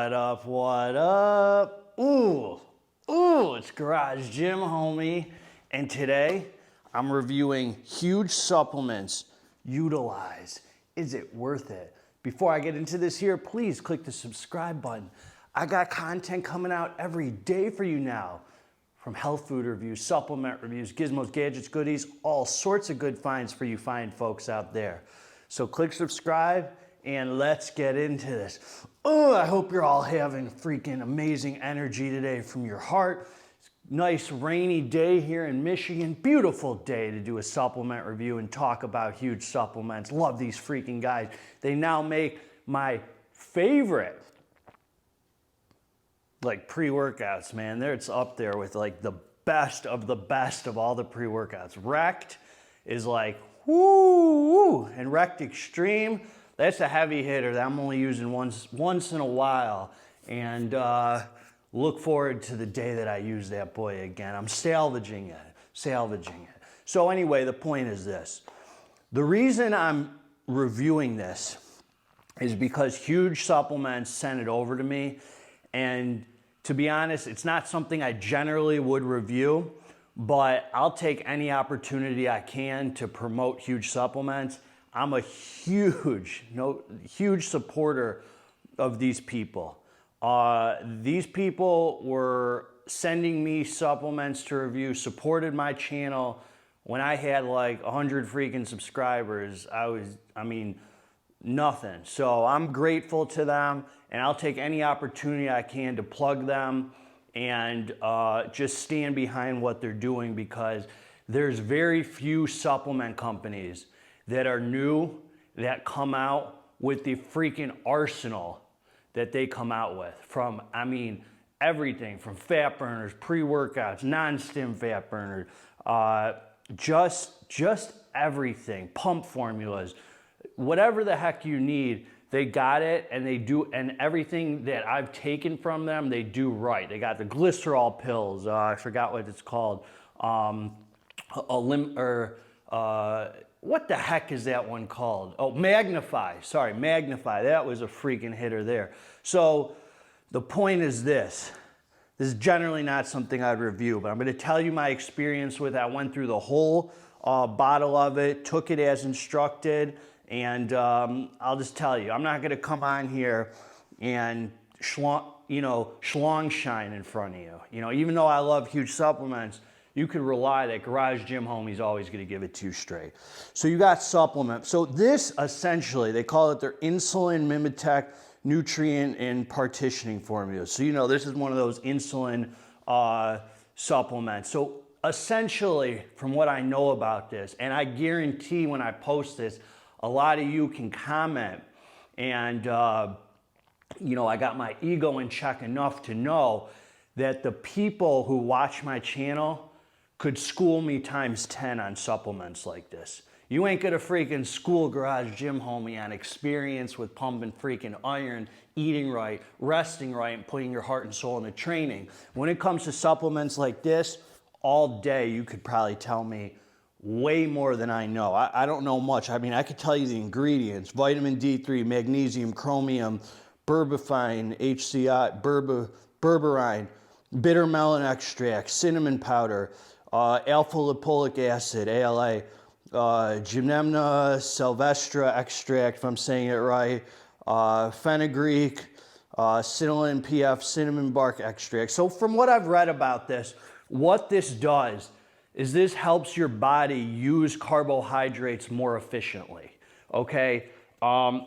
What up, what up? Ooh, it's Garage Gym Homie. And today, I'm reviewing huge supplements. Utilize. Is it worth it? Before I get into this here, please click the subscribe button. I got content coming out every day for you now. From health food reviews, supplement reviews, gizmos, gadgets, goodies, all sorts of good finds for you fine folks out there. So click subscribe and let's get into this. Oh, I hope you're all having freaking amazing energy today from your heart. Nice rainy day here in Michigan. Beautiful day to do a supplement review and talk about huge supplements. Love these freaking guys. They now make my favorite like pre-workouts, man. It's up there with like the best of all the pre-workouts. Rect is like, woo, and Rect Extreme, that's a heavy hitter that I'm only using once in a while. And look forward to the day that I use that boy again. I'm salvaging it. So anyway, the point is this. The reason I'm reviewing this is because huge supplements sent it over to me. And to be honest, it's not something I generally would review, but I'll take any opportunity I can to promote huge supplements. I'm a huge supporter of these people. These people were sending me supplements to review, supported my channel. When I had like 100 freaking subscribers, nothing. So I'm grateful to them, and I'll take any opportunity I can to plug them and just stand behind what they're doing, because there's very few supplement companies that are new that come out with the freaking arsenal that they come out with. From, everything from fat burners, pre-workouts, non-stim fat burners, just everything, pump formulas, whatever the heck you need, they got it, and they do, and everything that I've taken from them, they do right. They got the glycerol pills, I forgot what it's called, what the heck is that one called? Oh, Magnify, Magnify, that was a freaking hitter there. So the point is this is generally not something I'd review, but I'm gonna tell you my experience with it. I went through the whole bottle of it, took it as instructed, and I'll just tell you, I'm not gonna come on here and schlong shine in front of you. Even though I love huge supplements, you can rely that Garage Gym Homie's always gonna give it to you straight. So you got supplements. So this essentially, they call it their insulin mimetic nutrient and partitioning formula. So this is one of those insulin supplements. So essentially, from what I know about this, and I guarantee when I post this, a lot of you can comment, and I got my ego in check enough to know that the people who watch my channel could school me times 10 on supplements like this. You ain't gonna freaking school Garage Gym Homie on experience with pumping freaking iron, eating right, resting right, and putting your heart and soul into training. When it comes to supplements like this, all day you could probably tell me way more than I know. I don't know much. I could tell you the ingredients: vitamin D3, magnesium, chromium, berberine, HCI, berberine, bitter melon extract, cinnamon powder, alpha-lipoic acid, ALA, Gymnema sylvestre extract, if I'm saying it right, fenugreek, cinnamon PF, cinnamon bark extract. So from what I've read about this, what this does is this helps your body use carbohydrates more efficiently, okay? And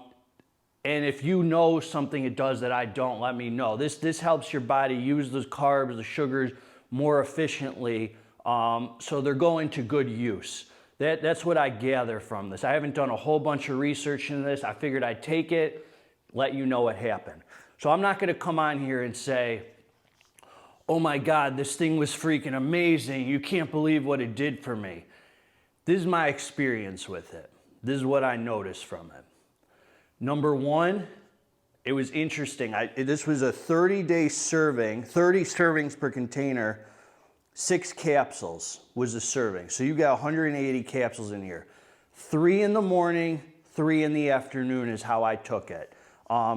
if you know something it does that I don't, let me know. This helps your body use those carbs, the sugars, more efficiently, so they're going to good use. That's what I gather from this. I haven't done a whole bunch of research into this. I figured I'd take it, let you know what happened. So I'm not gonna come on here and say, oh my God, this thing was freaking amazing. You can't believe what it did for me. This is my experience with it. This is what I noticed from it. Number one, it was interesting. This was a 30-day serving, 30 servings per container, 6 capsules was a serving. So you got 180 capsules in here. 3 in the morning, 3 in the afternoon is how I took it.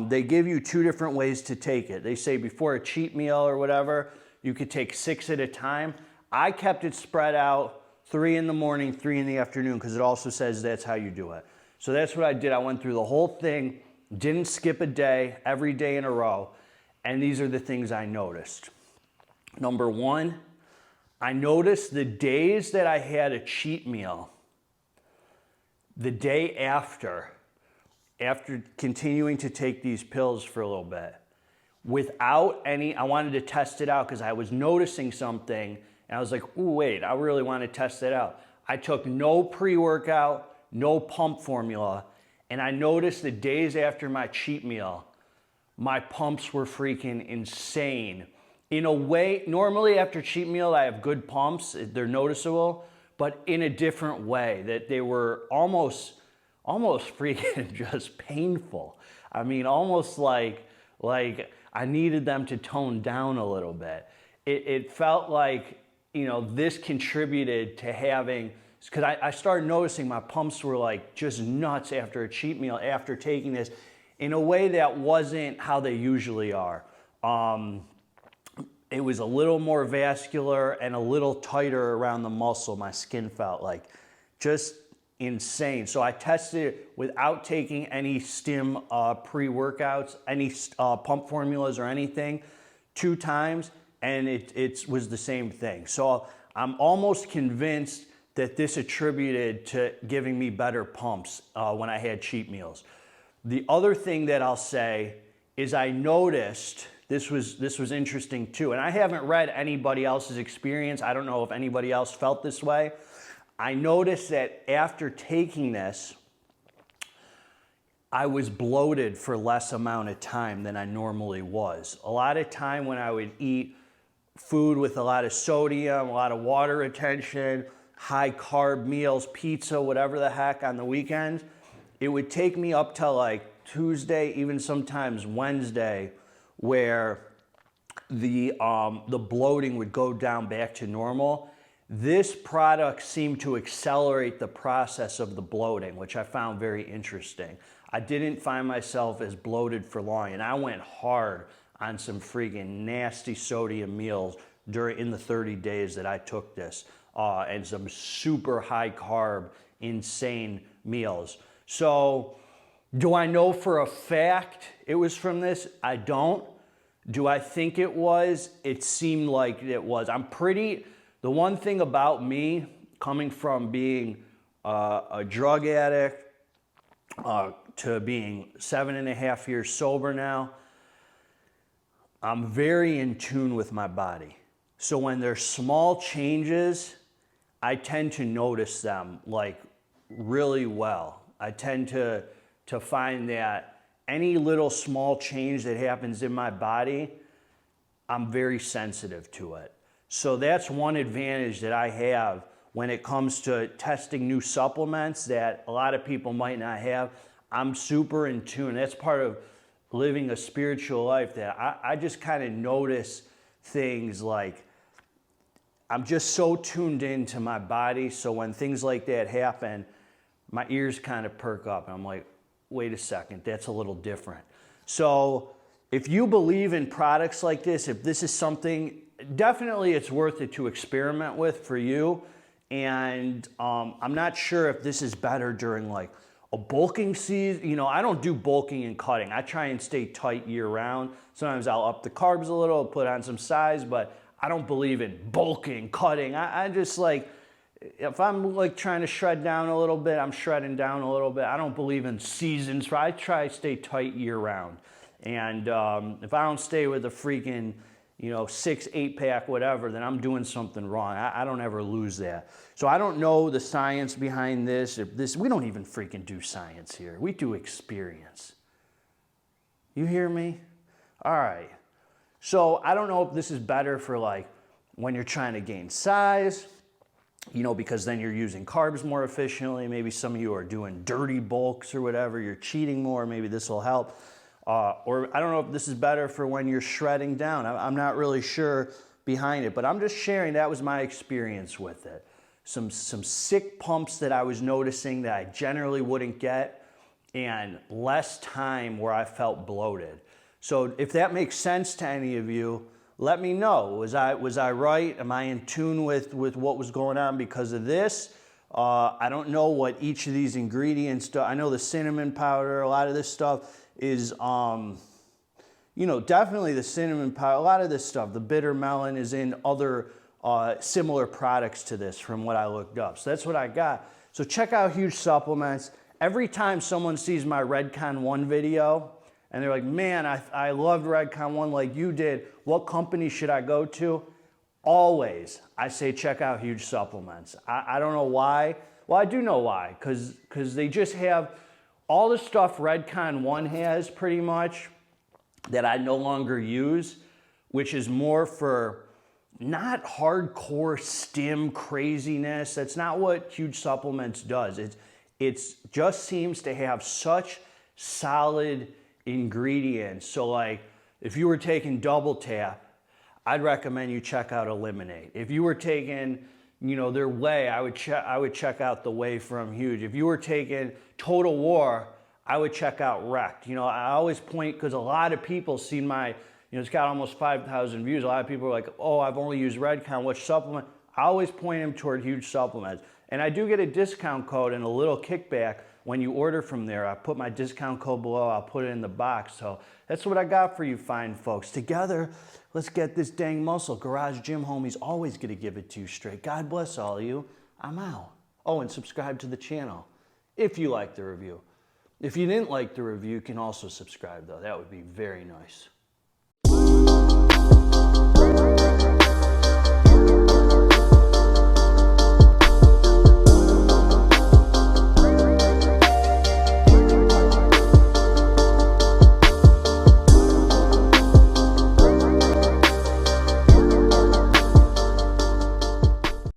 They give you 2 different ways to take it. They say before a cheat meal or whatever, you could take 6 at a time. I kept it spread out, 3 in the morning, 3 in the afternoon, because it also says that's how you do it. So that's what I did. I went through the whole thing, didn't skip a day, every day in a row. And these are the things I noticed. Number 1, I noticed the days that I had a cheat meal, the day after continuing to take these pills for a little bit, without any, I wanted to test it out because I was noticing something and I was like, ooh, wait, I really want to test it out. I took no pre-workout, no pump formula, and I noticed the days after my cheat meal, my pumps were freaking insane. In a way, normally after cheat meal, I have good pumps, they're noticeable, but in a different way, that they were almost freaking just painful. I mean, almost like I needed them to tone down a little bit. It felt like, you know, this contributed to having, because I started noticing my pumps were like just nuts after a cheat meal, after taking this, in a way that wasn't how they usually are. It was a little more vascular and a little tighter around the muscle, my skin felt like. Just insane. So I tested it without taking any stim pre-workouts, any pump formulas or anything, 2 times, and it was the same thing. So I'm almost convinced that this attributed to giving me better pumps when I had cheat meals. The other thing that I'll say is I noticed, this was interesting too, and I haven't read anybody else's experience. I don't know if anybody else felt this way. I noticed that after taking this, I was bloated for less amount of time than I normally was. A lot of time when I would eat food with a lot of sodium, a lot of water retention, high carb meals, pizza, whatever the heck on the weekends, it would take me up to like Tuesday, even sometimes Wednesday, where the bloating would go down back to normal. This product seemed to accelerate the process of the bloating, which I found very interesting. I didn't find myself as bloated for long, and I went hard on some freaking nasty sodium meals in the 30 days that I took this, and some super high carb, insane meals. So, do I know for a fact it was from this? I don't. Do I think it was? It seemed like it was. The one thing about me, coming from being a drug addict to being 7.5 years sober now, I'm very in tune with my body. So when there's small changes, I tend to notice them like really well. I tend to find that any little small change that happens in my body, I'm very sensitive to it. So that's one advantage that I have when it comes to testing new supplements that a lot of people might not have. I'm super in tune. That's part of living a spiritual life, that I just kind of notice things like, I'm just so tuned into my body. So when things like that happen, my ears kind of perk up and I'm like, wait a second, that's a little different. So if you believe in products like this, if this is something, definitely it's worth it to experiment with for you. And I'm not sure if this is better during like a bulking season. You know, I don't do bulking and cutting. I try and stay tight year round. Sometimes I'll up the carbs a little, put on some size, but I don't believe in bulking, cutting. I just like, if I'm like trying to shred down a little bit, I'm shredding down a little bit. I don't believe in seasons. I try to stay tight year round. And if I don't stay with a freaking, 6-8 pack, whatever, then I'm doing something wrong. I don't ever lose that. So I don't know the science behind this. We don't even freaking do science here. We do experience. You hear me? All right. So I don't know if this is better for like when you're trying to gain size, because then you're using carbs more efficiently. Maybe some of you are doing dirty bulks or whatever. You're cheating more. Maybe this will help. Or I don't know if this is better for when you're shredding down. I'm not really sure behind it, but I'm just sharing that was my experience with it. Some sick pumps that I was noticing that I generally wouldn't get and less time where I felt bloated. So if that makes sense to any of you, let me know. Was I right? Am I in tune with what was going on because of this? I don't know what each of these ingredients do. I know the cinnamon powder, a lot of this stuff is, you know, definitely the cinnamon powder, a lot of this stuff, the bitter melon is in other similar products to this from what I looked up. So that's what I got. So check out Huge Supplements. Every time someone sees my Redcon 1 video and they're like, man, I loved Redcon 1 like you did, what company should I go to? Always, I say check out Huge Supplements. I don't know why. Well, I do know why, because they just have all the stuff Redcon 1 has pretty much that I no longer use, which is more for not hardcore stim craziness. That's not what Huge Supplements does. It just seems to have such solid ingredients. So like if you were taking Double Tap, I'd recommend you check out Eliminate. If you were taking, you know, their whey, I would check out the whey from Huge. If you were taking Total War, I would check out Wrecked. You know, I always point, because a lot of people seen my, you know, it's got almost 5,000 views. A lot of people are like, oh, I've only used Redcon, which supplement? I always point them toward Huge Supplements. And I do get a discount code and a little kickback when you order from there. I put my discount code below, I'll put it in the box. So that's what I got for you fine folks. Together, let's get this dang muscle. Garage Gym Homie's always gonna give it to you straight. God bless all of you. I'm out. Oh, and subscribe to the channel if you liked the review. If you didn't like the review, you can also subscribe though. That would be very nice.